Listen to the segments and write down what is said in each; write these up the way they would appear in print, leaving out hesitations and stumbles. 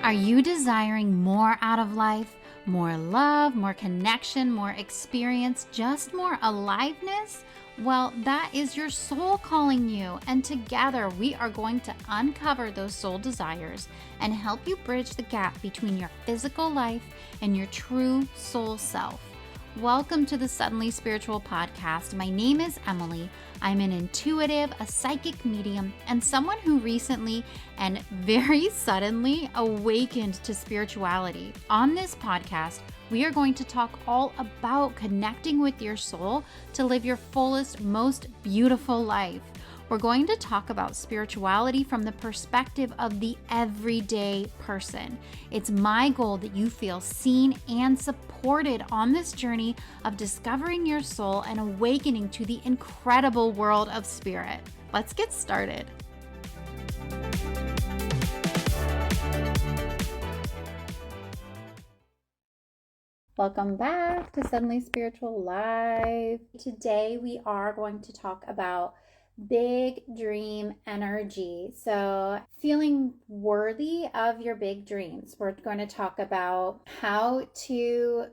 Are you desiring more out of life? More love, more connection, more experience, just more aliveness? Well, that is your soul calling you. And together we are going to uncover those soul desires and help you bridge the gap between your physical life and your true soul self. Welcome to the Suddenly Spiritual Podcast. My name is Emilee. I'm an intuitive, a psychic medium, and someone who recently and very suddenly awakened to spirituality. On this podcast, we are going to talk all about connecting with your soul to live your fullest, most beautiful life. We're going to talk about spirituality from the perspective of the everyday person. It's my goal that you feel seen and supported on this journey of discovering your soul and awakening to the incredible world of spirit. Let's get started. Welcome back to Suddenly Spiritual Live. Today we are going to talk about big dream energy. So feeling worthy of your big dreams. We're going to talk about how to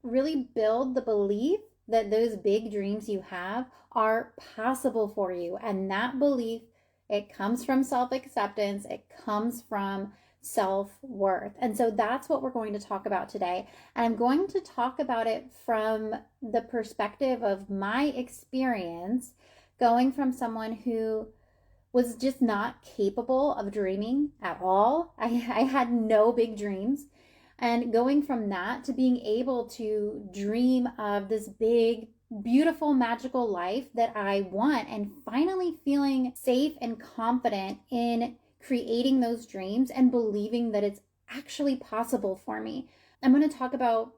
really build the belief that those big dreams you have are possible for you. And that belief, it comes from self-acceptance. It comes from self-worth. And so that's what we're going to talk about today. And I'm going to talk about it from the perspective of my experience going from someone who was just not capable of dreaming at all. I had no big dreams. And going from that to being able to dream of this big, beautiful, magical life that I want, and finally feeling safe and confident in creating those dreams and believing that it's actually possible for me. I'm going to talk about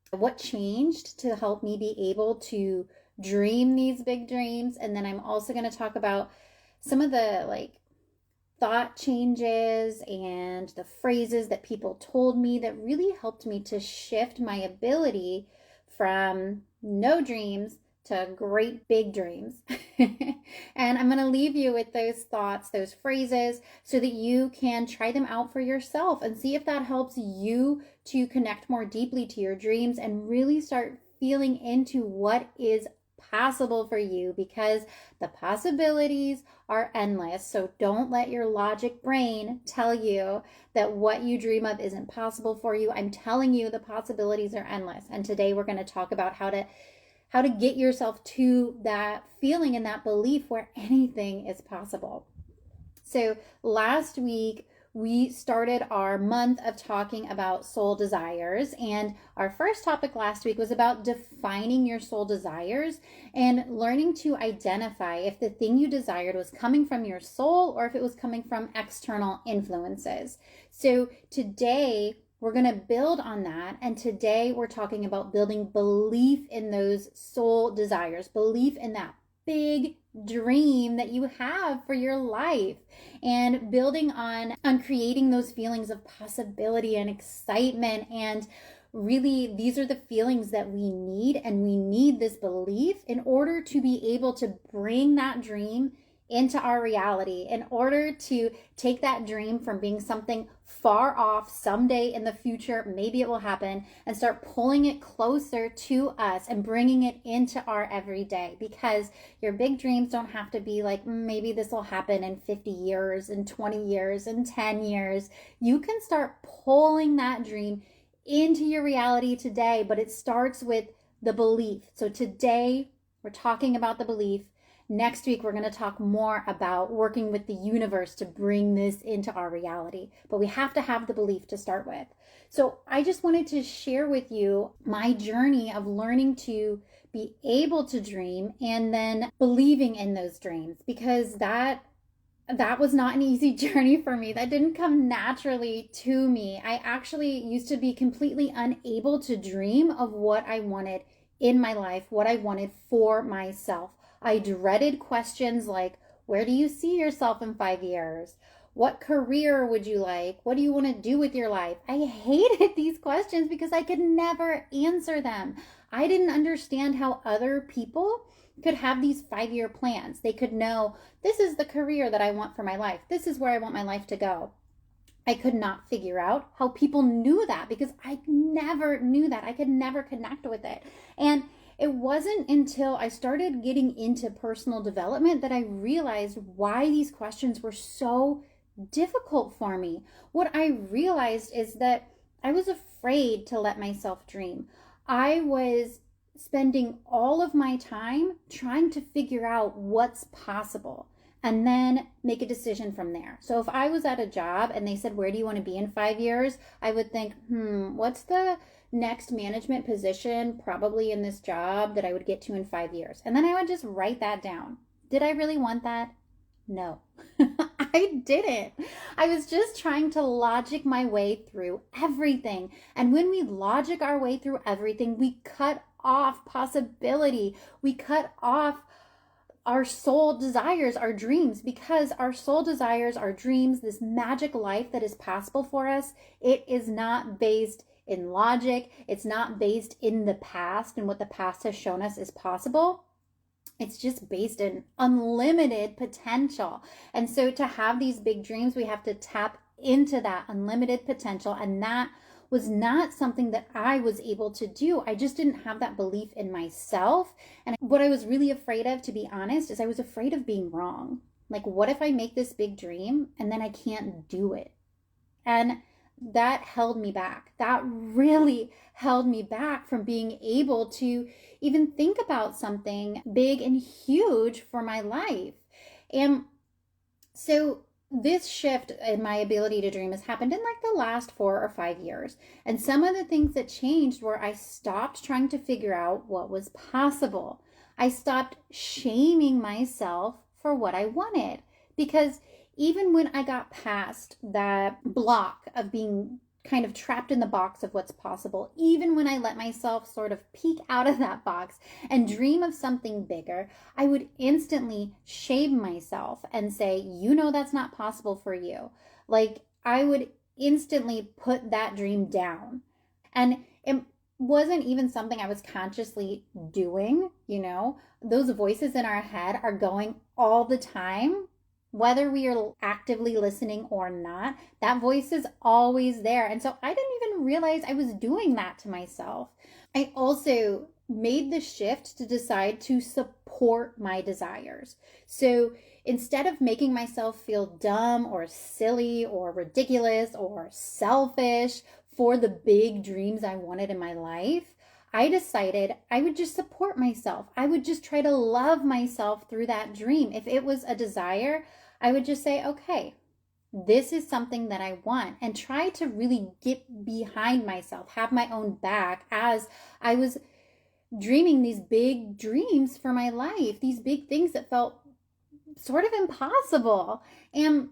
what changed to help me be able to dream these big dreams. And then I'm also going to talk about some of the thought changes and the phrases that people told me that really helped me to shift my ability from no dreams to great big dreams. And I'm going to leave you with those thoughts, those phrases, so that you can try them out for yourself and see if that helps you to connect more deeply to your dreams and really start feeling into what is possible for you, because the possibilities are endless. So don't let your logic brain tell you that what you dream of isn't possible for you. I'm telling you the possibilities are endless. And today we're going to talk about how to get yourself to that feeling and that belief where anything is possible. So last week, we started our month of talking about soul desires, and our first topic last week was about defining your soul desires and learning to identify if the thing you desired was coming from your soul or if it was coming from external influences. So today we're going to build on that, and today we're talking about building belief in those soul desires, belief in that big dream that you have for your life, and building on creating those feelings of possibility and excitement. And really, these are the feelings that we need, and we need this belief in order to be able to bring that dream into our reality, in order to take that dream from being something far off someday in the future, maybe it will happen, and start pulling it closer to us and bringing it into our everyday. Because your big dreams don't have to be like, maybe this will happen in 50 years, in 20 years, in 10 years. You can start pulling that dream into your reality today, but it starts with the belief. So today we're talking about the belief. Next week, we're going to talk more about working with the universe to bring this into our reality. But we have to have the belief to start with. So I just wanted to share with you my journey of learning to be able to dream and then believing in those dreams, because that was not an easy journey for me. That didn't come naturally to me. I actually used to be completely unable to dream of what I wanted in my life, what I wanted for myself. I dreaded questions like, where do you see yourself in 5 years? What career would you like? What do you want to do with your life? I hated these questions because I could never answer them. I didn't understand how other people could have these 5-year plans. They could know, this is the career that I want for my life. This is where I want my life to go. I could not figure out how people knew that because I never knew that. I could never connect with it. And it wasn't until I started getting into personal development that I realized why these questions were so difficult for me. What I realized is that I was afraid to let myself dream. I was spending all of my time trying to figure out what's possible and then make a decision from there. So if I was at a job and they said, where do you want to be in 5 years? I would think, what's the next management position probably in this job that I would get to in 5 years? And then I would just write that down. Did I really want that? No, I didn't. I was just trying to logic my way through everything. And when we logic our way through everything, we cut off possibility. We cut off our soul desires, our dreams, because our soul desires, our dreams, this magic life that is possible for us, it is not based in logic. It's not based in the past and what the past has shown us is possible. It's just based in unlimited potential. And so to have these big dreams, we have to tap into that unlimited potential. And that was not something that I was able to do. I just didn't have that belief in myself. And what I was really afraid of, to be honest, is I was afraid of being wrong. Like, what if I make this big dream and then I can't do it? And that held me back. That really held me back from being able to even think about something big and huge for my life. And so this shift in my ability to dream has happened in like the last 4 or 5 years. And some of the things that changed were I stopped trying to figure out what was possible. I stopped shaming myself for what I wanted, because even when I got past that block of being kind of trapped in the box of what's possible, even when I let myself sort of peek out of that box and dream of something bigger, I would instantly shame myself and say, you know, that's not possible for you. Like, I would instantly put that dream down. And it wasn't even something I was consciously doing, you know. Those voices in our head are going all the time, whether we are actively listening or not. That voice is always there. And so I didn't even realize I was doing that to myself. I also made the shift to decide to support my desires. So instead of making myself feel dumb or silly or ridiculous or selfish for the big dreams I wanted in my life, I decided I would just support myself. I would just try to love myself through that dream. If it was a desire, I would just say, okay, this is something that I want, and try to really get behind myself, have my own back as I was dreaming these big dreams for my life, these big things that felt sort of impossible. And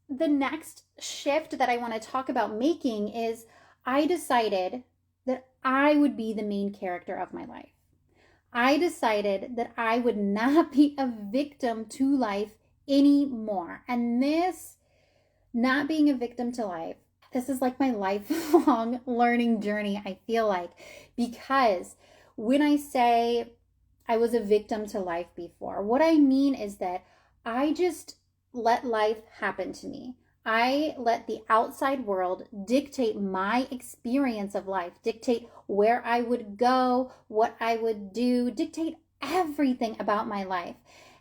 the next shift that I want to talk about making is I decided that I would be the main character of my life. I decided that I would not be a victim to life anymore. And this, not being a victim to life, this is like my lifelong learning journey, I feel like, because when I say I was a victim to life before, what I mean is that I just let life happen to me. I let the outside world dictate my experience of life, dictate where I would go, what I would do, dictate everything about my life.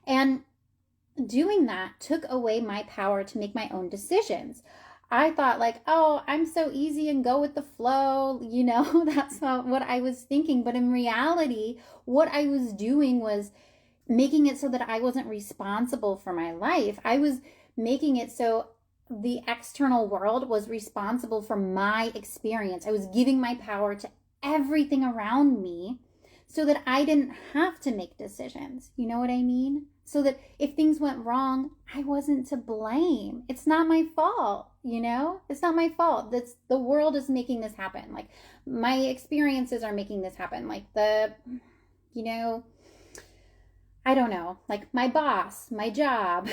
And doing that took away my power to make my own decisions. I thought like, oh, I'm so easy and go with the flow. You know, that's not what I was thinking. But in reality, what I was doing was making it so that I wasn't responsible for my life. I was making it so the external world was responsible for my experience. I was giving my power to everything around me so that I didn't have to make decisions. You know what I mean? So that if things went wrong, I wasn't to blame. It's not my fault, you know? It's not my fault. That's the world is making this happen. Like, my experiences are making this happen. Like, you know, I don't know, like my boss, my job,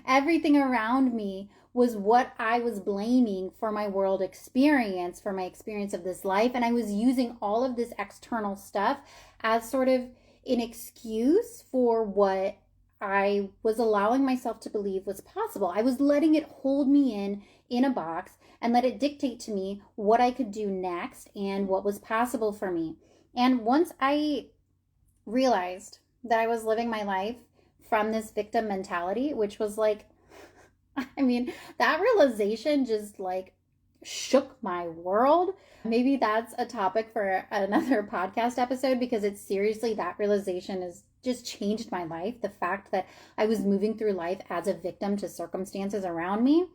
everything around me was what I was blaming for my world experience, for my experience of this life. And I was using all of this external stuff as sort of an excuse for what I was allowing myself to believe was possible. I was letting it hold me in a box and let it dictate to me what I could do next and what was possible for me. And once I realized that I was living my life from this victim mentality, which was like, I mean, that realization just like shook my world. Maybe that's a topic for another podcast episode because it's seriously that realization has just changed my life. The fact that I was moving through life as a victim to circumstances around me.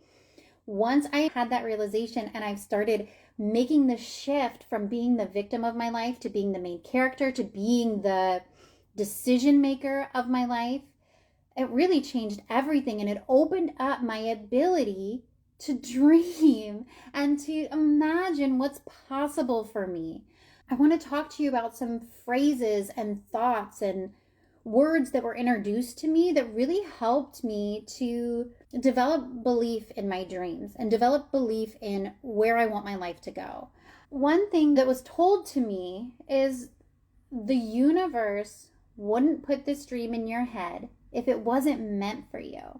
Once I had that realization and I've started making the shift from being the victim of my life to being the main character to being the decision maker of my life, it really changed everything, and it opened up my ability to dream and to imagine what's possible for me. I want to talk to you about some phrases and thoughts and words that were introduced to me that really helped me to develop belief in my dreams and develop belief in where I want my life to go. One thing that was told to me is the universe wouldn't put this dream in your head if it wasn't meant for you.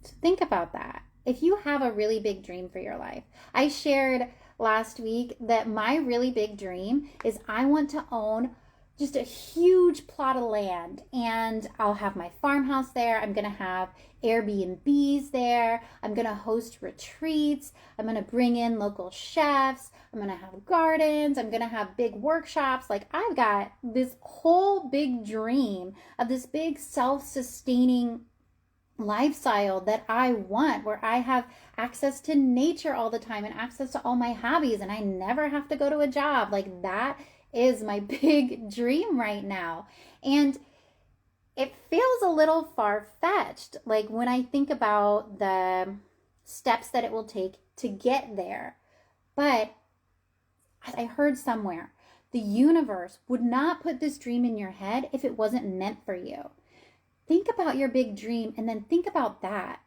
So think about that. If you have a really big dream for your life, I shared last week that my really big dream is I want to own just a huge plot of land, and I'll have my farmhouse there. I'm going to have Airbnbs there. I'm going to host retreats. I'm going to bring in local chefs. I'm going to have gardens. I'm going to have big workshops. Like, I've got this whole big dream of this big self-sustaining lifestyle that I want, where I have access to nature all the time and access to all my hobbies, and I never have to go to a job. Like, that is my big dream right now. And it feels a little far-fetched, like when I think about the steps that it will take to get there. But I heard somewhere, the universe would not put this dream in your head if it wasn't meant for you. Think about your big dream and then think about that.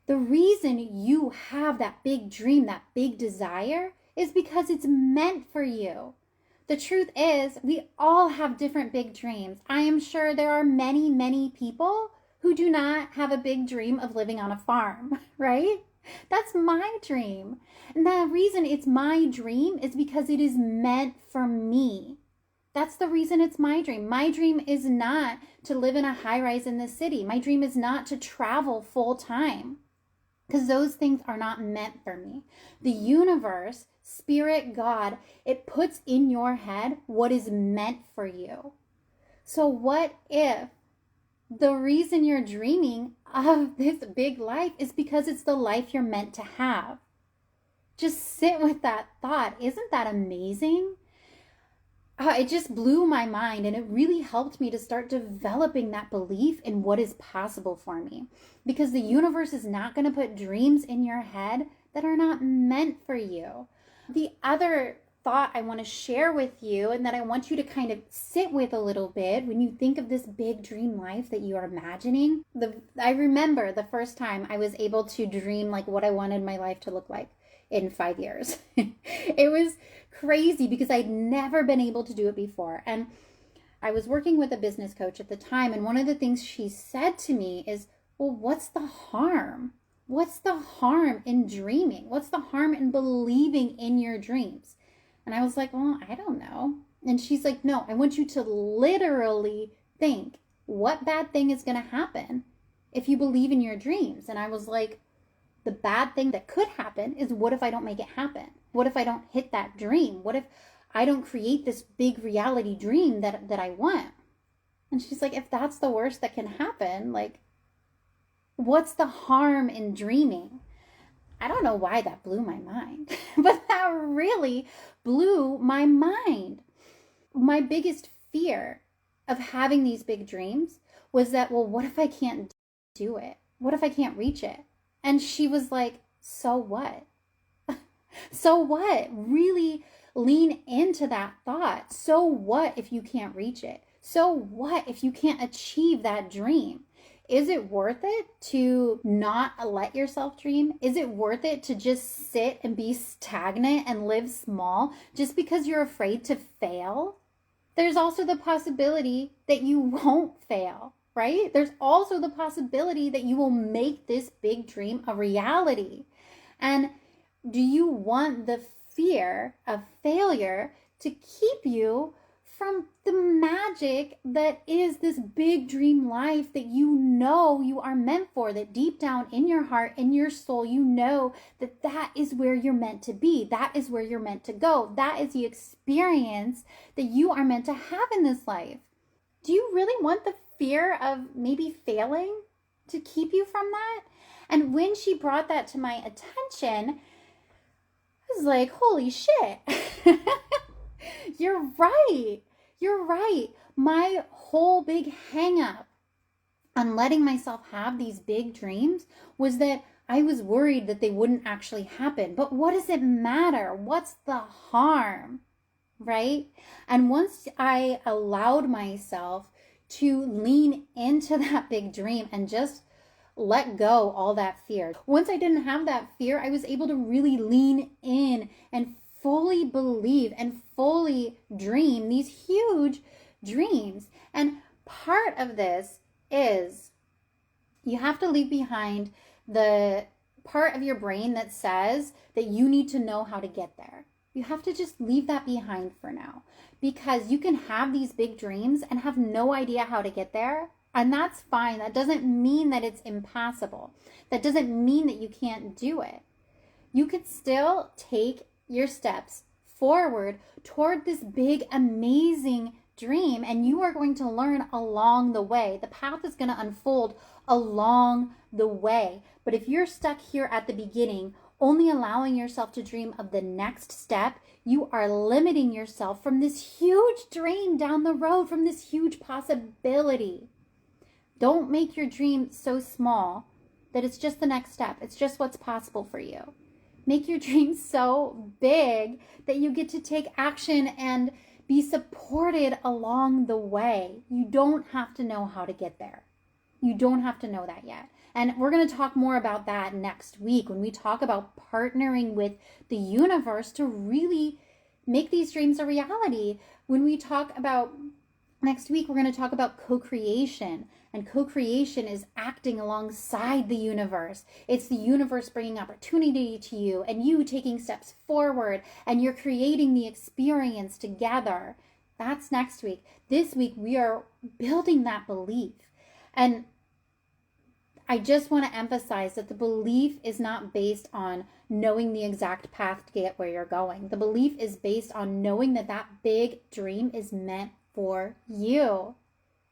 The reason you have that big dream, that big desire, is because it's meant for you. The truth is, we all have different big dreams. I am sure there are many, many people who do not have a big dream of living on a farm, right? That's my dream. And the reason it's my dream is because it is meant for me. That's the reason it's my dream. My dream is not to live in a high rise in the city. My dream is not to travel full time, because those things are not meant for me. The universe, spirit, God, it puts in your head what is meant for you. So what if the reason you're dreaming of this big life is because it's the life you're meant to have? Just sit with that thought. Isn't that amazing? It just blew my mind, and it really helped me to start developing that belief in what is possible for me. Because the universe is not going to put dreams in your head that are not meant for you. The other thought I want to share with you, and that I want you to kind of sit with a little bit when you think of this big dream life that you are imagining. I remember the first time I was able to dream like what I wanted my life to look like in 5 years. It was crazy because I'd never been able to do it before. And I was working with a business coach at the time, and one of the things she said to me is, well, what's the harm? What's the harm in dreaming? What's the harm in believing in your dreams? And I was like, well, I don't know. And she's like, no, I want you to literally think, what bad thing is going to happen if you believe in your dreams? And I was like, the bad thing that could happen is, what if I don't make it happen? What if I don't hit that dream? What if I don't create this big reality dream that I want? And she's like, if that's the worst that can happen, like, what's the harm in dreaming? I don't know why that blew my mind, but that really blew my mind. My biggest fear of having these big dreams was that, well, what if I can't do it? What if I can't reach it? And she was like, so what? So what? Really lean into that thought. So what if you can't reach it? So what if you can't achieve that dream? Is it worth it to not let yourself dream? Is it worth it to just sit and be stagnant and live small just because you're afraid to fail? There's also the possibility that you won't fail, right? There's also the possibility that you will make this big dream a reality. And do you want the fear of failure to keep you from the magic that is this big dream life that you know you are meant for, that deep down in your heart, in your soul, you know that that is where you're meant to be. That is where you're meant to go. That is the experience that you are meant to have in this life. Do you really want the fear of maybe failing to keep you from that? And when she brought that to my attention, I was like, holy shit. You're right. You're right. My whole big hang up on letting myself have these big dreams was that I was worried that they wouldn't actually happen. But what does it matter? What's the harm? Right? And once I allowed myself to lean into that big dream and just let go all that fear. Once I didn't have that fear, I was able to really lean in and fully believe and fully dream these huge dreams. And part of this is you have to leave behind the part of your brain that says that you need to know how to get there. You have to just leave that behind for now, because you can have these big dreams and have no idea how to get there. And that's fine. That doesn't mean that it's impossible. That doesn't mean that you can't do it. You could still take your steps forward toward this big, amazing dream, and you are going to learn along the way. The path is going to unfold along the way. But if you're stuck here at the beginning, only allowing yourself to dream of the next step, you are limiting yourself from this huge dream down the road, from this huge possibility. Don't make your dream so small that it's just the next step. It's just what's possible for you. Make your dream so big that you get to take action and be supported along the way. You don't have to know how to get there. You don't have to know that yet. And we're going to talk more about that next week when we talk about partnering with the universe to really make these dreams a reality. When we talk about next week, we're going to talk about co-creation. And co-creation is acting alongside the universe. It's the universe bringing opportunity to you and you taking steps forward, and you're creating the experience together. That's next week. This week, we are building that belief. And I just want to emphasize that the belief is not based on knowing the exact path to get where you're going. The belief is based on knowing that that big dream is meant for you.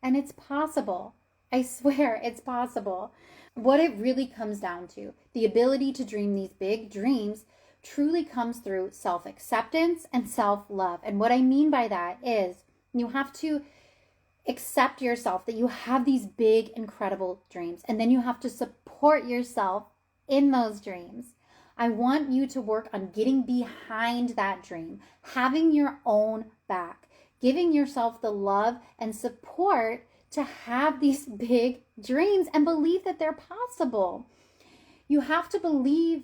And it's possible. I swear it's possible. What it really comes down to, the ability to dream these big dreams, truly comes through self-acceptance and self-love. And what I mean by that is you have to accept yourself that you have these big, incredible dreams. And then you have to support yourself in those dreams. I want you to work on getting behind that dream, having your own back, giving yourself the love and support to have these big dreams and believe that they're possible. You have to believe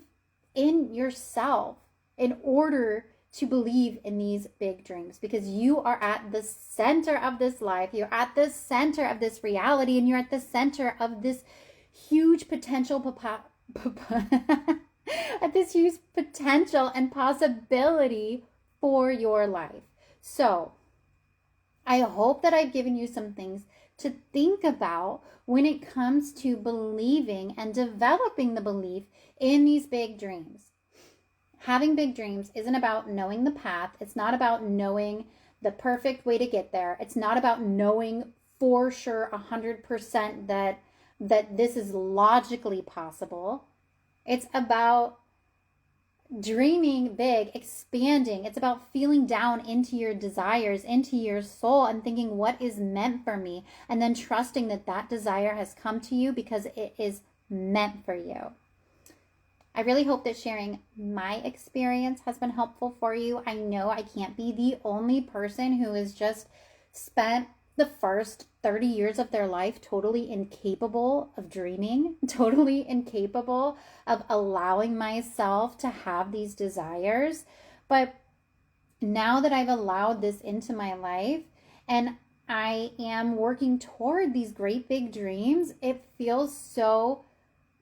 in yourself in order to believe in these big dreams, because you are at the center of this life. You're at the center of this reality, and you're at the center of this huge potential at this huge potential and possibility for your life. So I hope that I've given you some things to think about when it comes to believing and developing the belief in these big dreams. Having big dreams isn't about knowing the path. It's not about knowing the perfect way to get there. It's not about knowing for sure 100% that this is logically possible. It's about dreaming big, expanding. It's about feeling down into your desires, into your soul, and thinking, what is meant for me? And then trusting that that desire has come to you because it is meant for you. I really hope that sharing my experience has been helpful for you. I know I can't be the only person who has just spent the first 30 years of their life totally incapable of dreaming, totally incapable of allowing myself to have these desires. But now that I've allowed this into my life, and I am working toward these great big dreams, it feels so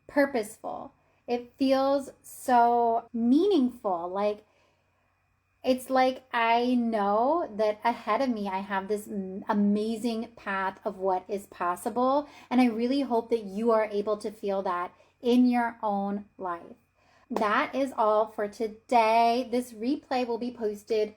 purposeful. It feels so meaningful. Like, it's like I know that ahead of me, I have this amazing path of what is possible. And I really hope that you are able to feel that in your own life. That is all for today. This replay will be posted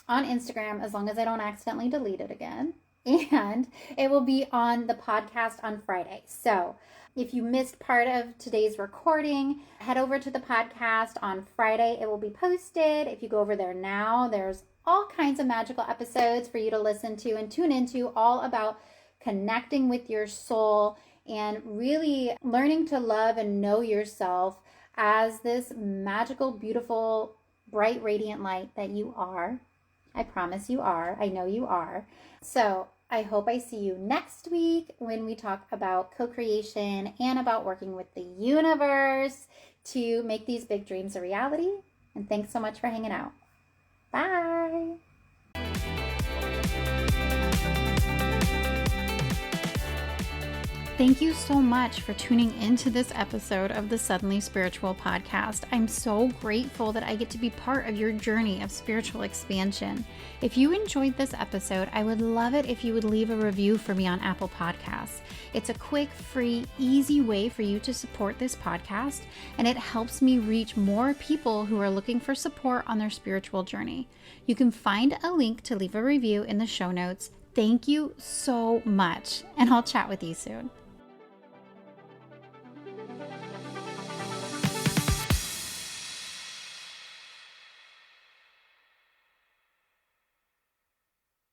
on Instagram as long as I don't accidentally delete it again. And it will be on the podcast on Friday. So if you missed part of today's recording, head over to the podcast on Friday. It will be posted. If you go over there now, there's all kinds of magical episodes for you to listen to and tune into, all about connecting with your soul and really learning to love and know yourself as this magical, beautiful, bright, radiant light that you are. I promise you are. I know you are. So I hope I see you next week when we talk about co-creation and about working with the universe to make these big dreams a reality. And thanks so much for hanging out. Bye. Thank you so much for tuning into this episode of the Suddenly Spiritual podcast. I'm so grateful that I get to be part of your journey of spiritual expansion. If you enjoyed this episode, I would love it if you would leave a review for me on Apple Podcasts. It's a quick, free, easy way for you to support this podcast, and it helps me reach more people who are looking for support on their spiritual journey. You can find a link to leave a review in the show notes. Thank you so much, and I'll chat with you soon.